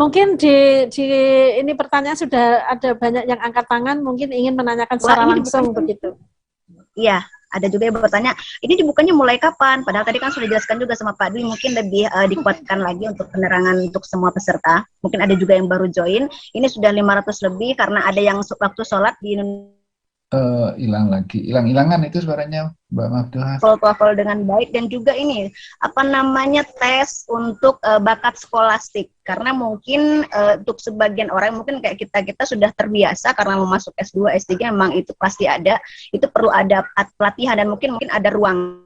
mungkin di ini pertanyaan sudah ada banyak yang angkat tangan, mungkin ingin menanyakan secara langsung begitu. Iya, ada juga yang bertanya, ini dibukanya mulai kapan? Padahal tadi kan sudah dijelaskan juga sama Pak Dwi, mungkin lebih dikuatkan lagi untuk penerangan untuk semua peserta. Mungkin ada juga yang baru join, ini sudah 500 lebih karena ada yang waktu sholat di Indonesia. Hilang-hilangan itu suaranya Mbak Maftuha. TOEFL dengan baik, dan juga ini apa namanya tes untuk bakat skolastik, karena mungkin untuk sebagian orang mungkin kayak kita sudah terbiasa karena mau masuk S2 S3 memang itu pasti ada, itu perlu ada pelatihan dan mungkin ada ruang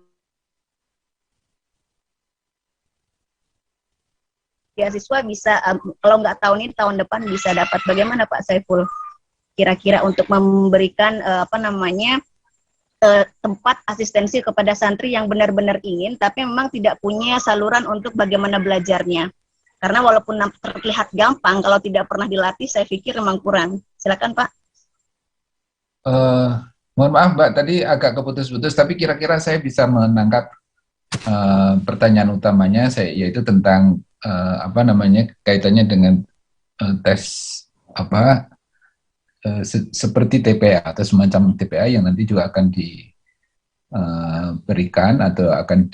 beasiswa bisa kalau nggak tahun ini tahun depan bisa dapat. Bagaimana Pak Saiful kira-kira untuk memberikan tempat asistensi kepada santri yang benar-benar ingin tapi memang tidak punya saluran untuk bagaimana belajarnya, karena walaupun terlihat gampang kalau tidak pernah dilatih saya pikir memang kurang. Silakan Pak. Mohon maaf Mbak, tadi agak keputus-putus, tapi kira-kira saya bisa menangkap pertanyaan utamanya yaitu tentang kaitannya dengan tes seperti TPA atau semacam TPA yang nanti juga akan diberikan atau akan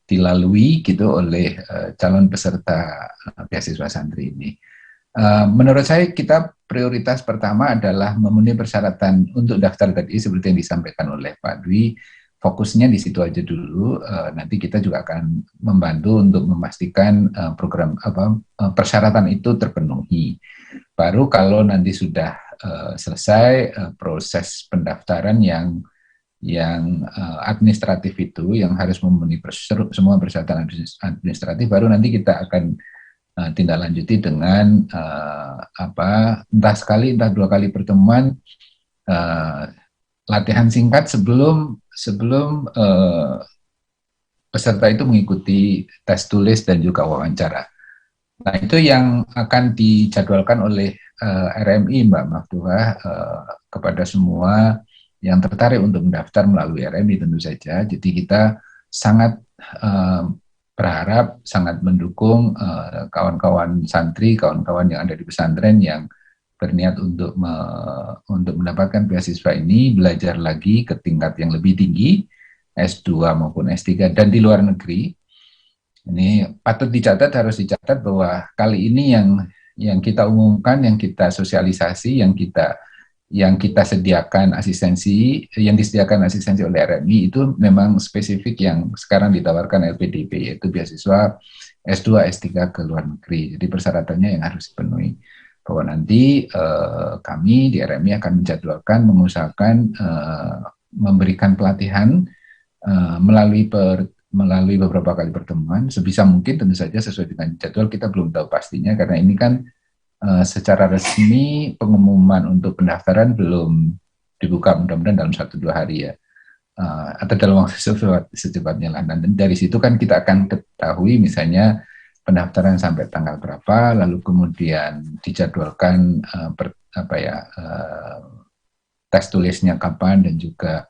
dilalui gitu oleh calon peserta beasiswa santri ini. Menurut saya kita prioritas pertama adalah memenuhi persyaratan untuk daftar tadi seperti yang disampaikan oleh Pak Dwi. Fokusnya di situ aja dulu. Nanti kita juga akan membantu untuk memastikan persyaratan itu terpenuhi. Baru kalau nanti sudah selesai proses pendaftaran yang administratif itu, yang harus memenuhi semua persyaratan administratif, baru nanti kita akan tindak lanjuti dengan entah sekali entah dua kali pertemuan latihan singkat sebelum peserta itu mengikuti tes tulis dan juga wawancara. Nah, itu yang akan dijadwalkan oleh RMI, Mbak Maftuha, kepada semua yang tertarik untuk mendaftar melalui RMI tentu saja. Jadi kita sangat berharap, sangat mendukung kawan-kawan santri, kawan-kawan yang ada di pesantren yang berniat untuk mendapatkan beasiswa ini, belajar lagi ke tingkat yang lebih tinggi, S2 maupun S3, dan di luar negeri. Ini patut dicatat, harus dicatat bahwa kali ini yang kita umumkan, yang kita sosialisasi, yang kita sediakan asistensi, yang disediakan asistensi oleh RMI itu memang spesifik yang sekarang ditawarkan LPDP, yaitu beasiswa S2, S3 ke luar negeri. Jadi persyaratannya yang harus dipenuhi. Bahwa nanti kami di RMI akan menjadwalkan, mengusahakan memberikan pelatihan melalui beberapa kali pertemuan, sebisa mungkin tentu saja sesuai dengan jadwal. Kita belum tahu pastinya karena ini kan secara resmi pengumuman untuk pendaftaran belum dibuka, mudah-mudahan dalam 1-2 hari ya, atau dalam waktu secepatnya lah. Dan dari situ kan kita akan ketahui misalnya pendaftaran sampai tanggal berapa, lalu kemudian dijadwalkan tes tulisnya kapan dan juga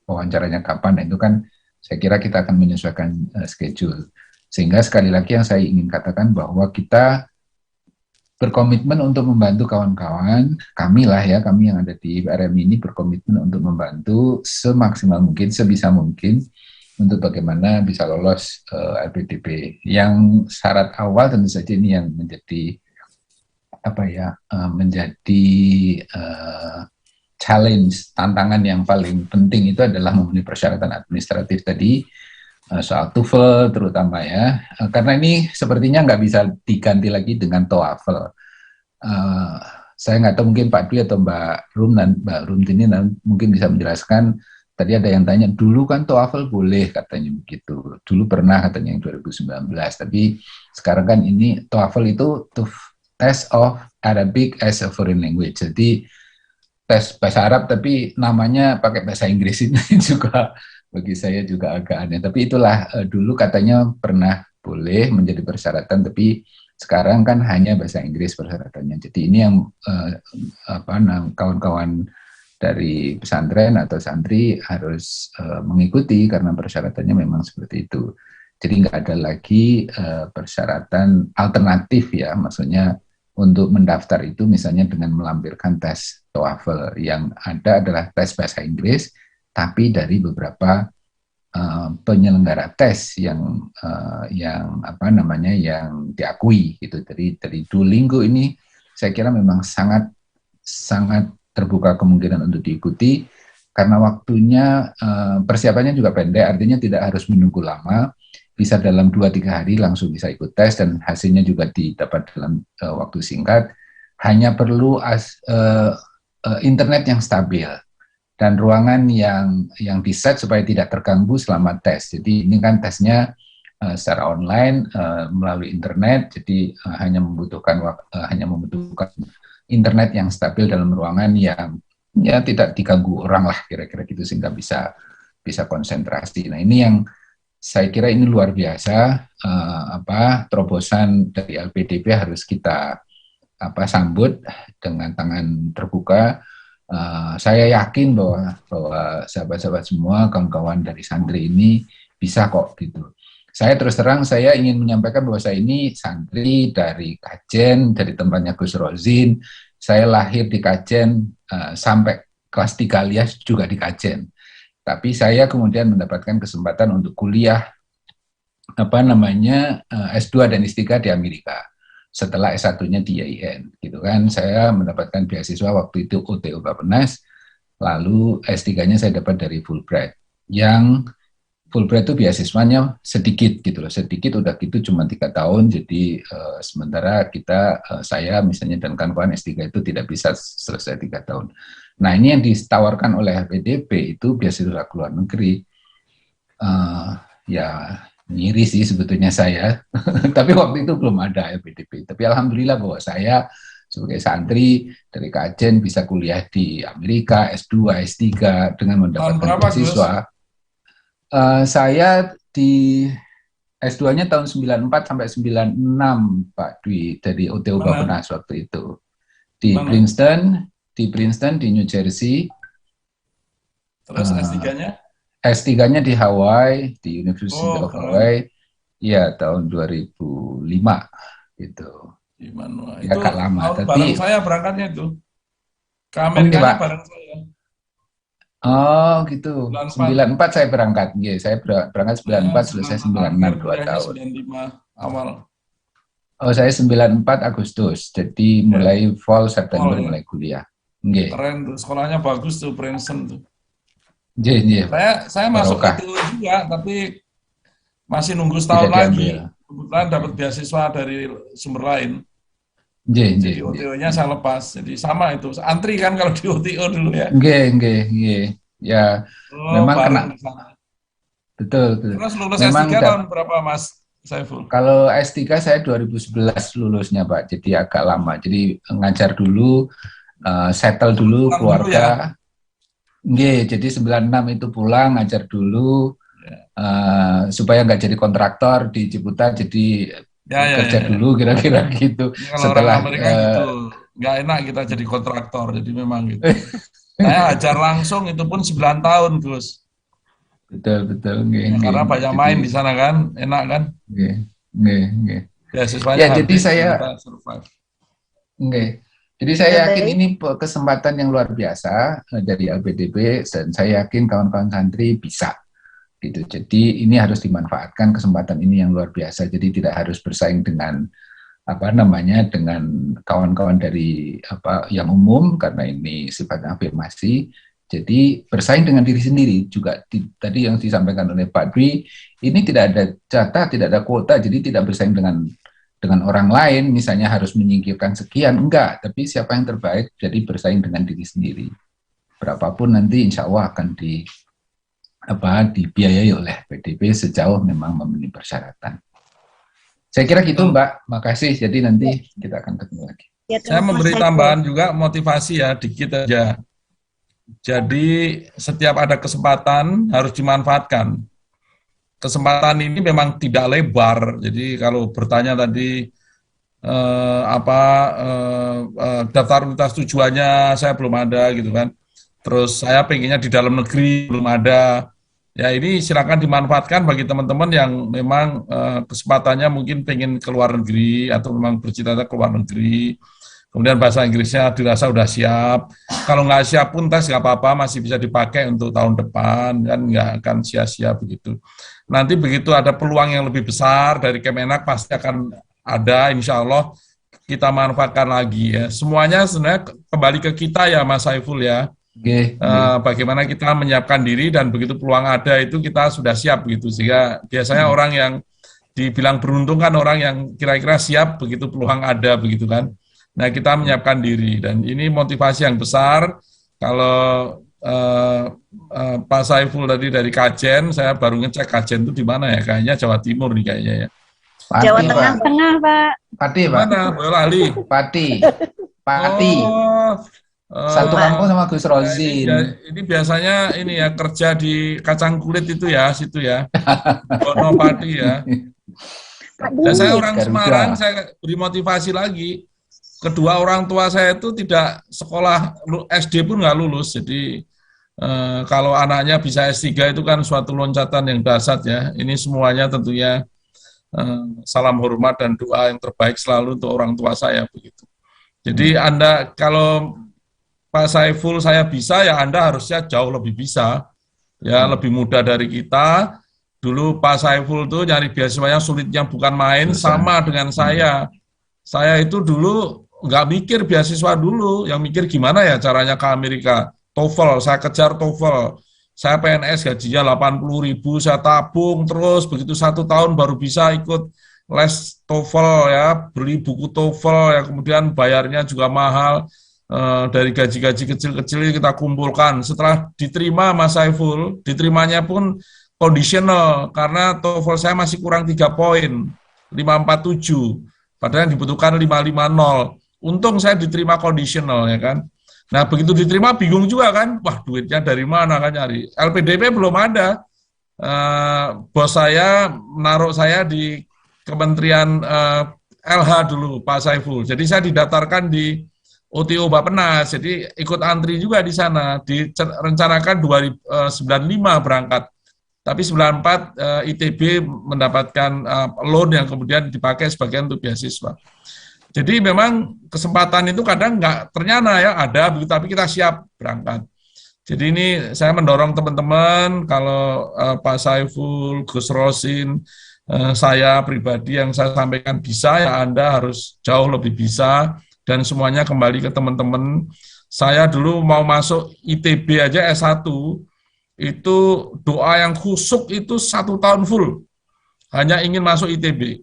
wawancaranya kapan. Nah, itu kan saya kira kita akan menyesuaikan schedule. Sehingga sekali lagi yang saya ingin katakan bahwa kita berkomitmen untuk membantu kawan-kawan, kami yang ada di RMI ini berkomitmen untuk membantu semaksimal mungkin, sebisa mungkin, untuk bagaimana bisa lolos LPDP. Yang syarat awal tentu saja ini yang menjadi challenge, tantangan yang paling penting itu adalah memenuhi persyaratan administratif tadi, soal TOEFL terutama ya, karena ini sepertinya nggak bisa diganti lagi dengan TOEFL. Saya nggak tahu, mungkin Pak Dwi atau Mbak Rumtini mungkin bisa menjelaskan. Tadi ada yang tanya, dulu kan TOEFL boleh katanya begitu, dulu pernah katanya yang 2019, tapi sekarang kan ini TOEFL itu Test of Arabic as a Foreign Language, jadi tes bahasa Arab tapi namanya pakai bahasa Inggris, ini juga bagi saya juga agak aneh. Tapi itulah dulu katanya pernah boleh menjadi persyaratan, tapi sekarang kan hanya bahasa Inggris persyaratannya. Jadi ini yang kawan-kawan dari pesantren atau santri harus mengikuti karena persyaratannya memang seperti itu. Jadi nggak ada lagi persyaratan alternatif ya, maksudnya untuk mendaftar itu misalnya dengan melampirkan tes TOEFL. Yang ada adalah tes bahasa Inggris, tapi dari beberapa penyelenggara tes yang apa namanya yang diakui gitu. Dari Duolingo ini saya kira memang sangat terbuka kemungkinan untuk diikuti karena waktunya persiapannya juga pendek, artinya tidak harus menunggu lama, bisa dalam 2-3 hari langsung bisa ikut tes dan hasilnya juga didapat dalam waktu singkat. Hanya perlu internet yang stabil dan ruangan yang diset supaya tidak terganggu selama tes. Jadi ini kan tesnya secara online melalui internet, jadi hanya membutuhkan internet yang stabil dalam ruangan yang ya tidak diganggu orang lah kira-kira gitu sehingga bisa konsentrasi. Nah ini yang saya kira ini luar biasa terobosan dari LPDP harus kita sambut dengan tangan terbuka. Saya yakin bahwa sahabat-sahabat semua, kawan-kawan dari santri ini bisa kok gitu. Saya terus terang saya ingin menyampaikan bahwa saya ini santri dari Kajen, dari tempatnya Gus Rozin. Saya lahir di Kajen sampai kelas 3 alias juga di Kajen. Tapi saya kemudian mendapatkan kesempatan untuk kuliah S2 dan S3 di Amerika. Setelah S1-nya di IAIN, gitu kan. Saya mendapatkan beasiswa waktu itu OTO Bappenas, lalu S3-nya saya dapat dari Fulbright. Yang Fulbright itu beasiswanya sedikit gitu loh, sedikit udah gitu cuma 3 tahun, jadi sementara saya misalnya dan kawan-kawan S3 itu tidak bisa selesai 3 tahun. Nah ini yang ditawarkan oleh LPDP itu beasiswa ke luar negeri, ya ngiri sih sebetulnya saya, tapi waktu itu belum ada LPDP. Tapi alhamdulillah bahwa saya sebagai santri dari Kajen bisa kuliah di Amerika, S2, S3 dengan mendapatkan beasiswa. Saya di S2-nya tahun 94 sampai 96 Pak Dwi dari OTO Bappenas waktu itu. Di Princeton, di New Jersey. Terus S3-nya? S3-nya di Hawaii, di University of Hawaii, ya tahun 2005 gitu. Gimana? Ya agak lama, tapi bareng saya berangkatnya itu. Ke Amerika bareng saya. Oh gitu. 94 saya berangkat. Ya, saya berangkat 94 selesai 96 2 tahun. 95 awal. Oh, saya 94 Agustus. Jadi mulai fall September mulai kuliah. Nggih. Keren tuh, sekolahnya bagus tuh Princeton tuh. Saya masuk itu juga, tapi masih nunggu setahun lagi. Kebetulan dapat beasiswa dari sumber lain. Jadi OTO-nya saya lepas. Jadi sama itu. Antri kan kalau di OTO dulu ya. Nggih. Ya, memang kena. Betul. Terus lulus S3 tahun berapa Mas Saiful? Kalau S3 saya 2011 lulusnya Pak. Jadi agak lama. Jadi ngajar dulu, settle dulu keluarga. Nggih, jadi 96 itu pulang ngajar dulu supaya nggak jadi kontraktor di Ciputat, jadi kerja dulu kira-kira gitu. Setelah Amerika gitu, nggak enak kita jadi kontraktor, jadi memang gitu. Saya ajar langsung itu pun 9 tahun Gus. Betul. Karena banyak main di sana kan, enak kan? Nggih. Ya siswanya. Ya jadi saya. Nggih. Jadi saya yakin ini kesempatan yang luar biasa dari LPDP dan saya yakin kawan-kawan santri bisa gitu. Jadi ini harus dimanfaatkan kesempatan ini yang luar biasa. Jadi tidak harus bersaing dengan dengan kawan-kawan dari yang umum karena ini sifatnya afirmasi. Jadi bersaing dengan diri sendiri juga. Tadi yang disampaikan oleh Pak Dwi, ini tidak ada jatah, tidak ada kuota, jadi tidak bersaing dengan orang lain, misalnya harus menyingkirkan sekian, enggak, tapi siapa yang terbaik, jadi bersaing dengan diri sendiri. Berapapun nanti insya Allah akan dibiayai oleh PDP sejauh memang memenuhi persyaratan. Saya kira gitu Mbak, makasih, jadi nanti kita akan ketemu lagi. Saya memberi tambahan juga motivasi ya, dikit aja. Jadi setiap ada kesempatan harus dimanfaatkan. Kesempatan ini memang tidak lebar. Jadi kalau bertanya tadi daftar universitas tujuannya saya belum ada gitu kan. Terus saya pengennya di dalam negeri belum ada. Ya ini silakan dimanfaatkan bagi teman-teman yang memang kesempatannya mungkin pengen ke luar negeri atau memang bercita-cita ke luar negeri. Kemudian bahasa Inggrisnya dirasa udah siap. Kalau nggak siap pun tes nggak apa-apa, masih bisa dipakai untuk tahun depan, kan nggak akan sia-sia begitu. Nanti begitu ada peluang yang lebih besar dari Kemenak pasti akan ada, insya Allah kita manfaatkan lagi ya. Semuanya sebenarnya kembali ke kita ya Mas Saiful ya. Bagaimana kita menyiapkan diri dan begitu peluang ada itu kita sudah siap begitu. Sehingga biasanya orang yang dibilang beruntung kan orang yang kira-kira siap begitu peluang ada begitu kan. Nah, kita menyiapkan diri dan ini motivasi yang besar. Kalau Pak Saiful tadi dari Kajen, saya baru ngecek Kajen itu di mana ya? Kayaknya Jawa Timur nih kayaknya ya. Pati, Jawa Tengah, Pak. Pati, Pak. Mana? Boyolali. Pati. Satu kampung sama Gus Rozin. Ini biasanya ini ya kerja di kacang kulit itu ya, situ ya. Bono Pati ya. Dan saya orang Semarang, saya beri motivasi lagi. Kedua orang tua saya itu tidak sekolah SD pun nggak lulus, jadi kalau anaknya bisa S3 itu kan suatu loncatan yang dahsyat ya. Ini semuanya tentunya salam hormat dan doa yang terbaik selalu untuk orang tua saya begitu. Jadi Anda kalau Pak Saiful saya bisa ya Anda harusnya jauh lebih bisa ya, lebih mudah dari kita. Dulu Pak Saiful tuh nyari beasiswanya sulitnya bukan main, sama dengan saya. Saya itu dulu nggak mikir beasiswa dulu, yang mikir gimana ya caranya ke Amerika. TOEFL, saya kejar TOEFL. Saya PNS gajinya 80.000, saya tabung terus, begitu 1 tahun baru bisa ikut les TOEFL ya, beli buku TOEFL ya, kemudian bayarnya juga mahal, dari gaji-gaji kecil-kecil kita kumpulkan. Setelah diterima Mas Saiful, diterimanya pun conditional, karena TOEFL saya masih kurang 3 poin, 547, padahal yang dibutuhkan 550. Untung saya diterima conditional ya kan. Nah begitu diterima bingung juga kan, wah duitnya dari mana kan nyari. LPDP belum ada. Bos saya menaruh saya di Kementerian LH dulu Pak Saiful. Jadi saya didaftarkan di OTO Bappenas. Jadi ikut antri juga di sana. Direncanakan 2095 berangkat. Tapi 94 ITB mendapatkan loan yang kemudian dipakai sebagian untuk beasiswa. Jadi memang kesempatan itu kadang nggak ternyata ya ada, tapi kita siap berangkat. Jadi ini saya mendorong teman-teman kalau Pak Saiful, Gus Rosin, saya pribadi yang saya sampaikan bisa ya Anda harus jauh lebih bisa dan semuanya kembali ke teman-teman. Saya dulu mau masuk ITB aja S1 itu doa yang khusyuk itu 1 tahun full hanya ingin masuk ITB.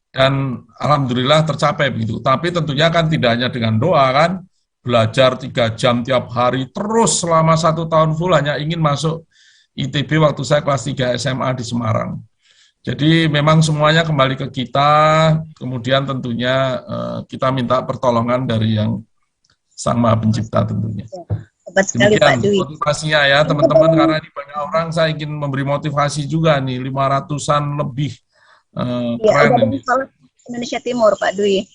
Dan alhamdulillah tercapai begitu. Tapi tentunya kan tidak hanya dengan doa kan, belajar 3 jam tiap hari terus selama 1 tahun full hanya ingin masuk ITB waktu saya kelas 3 SMA di Semarang. Jadi memang semuanya kembali ke kita, kemudian tentunya kita minta pertolongan dari yang Sang Maha Pencipta tentunya. Hebat sekali Pak Dwi. Motivasinya ya teman-teman, karena ini banyak orang saya ingin memberi motivasi juga nih, 500-an lebih. Iya, ada di Indonesia Timur, Pak Dwi.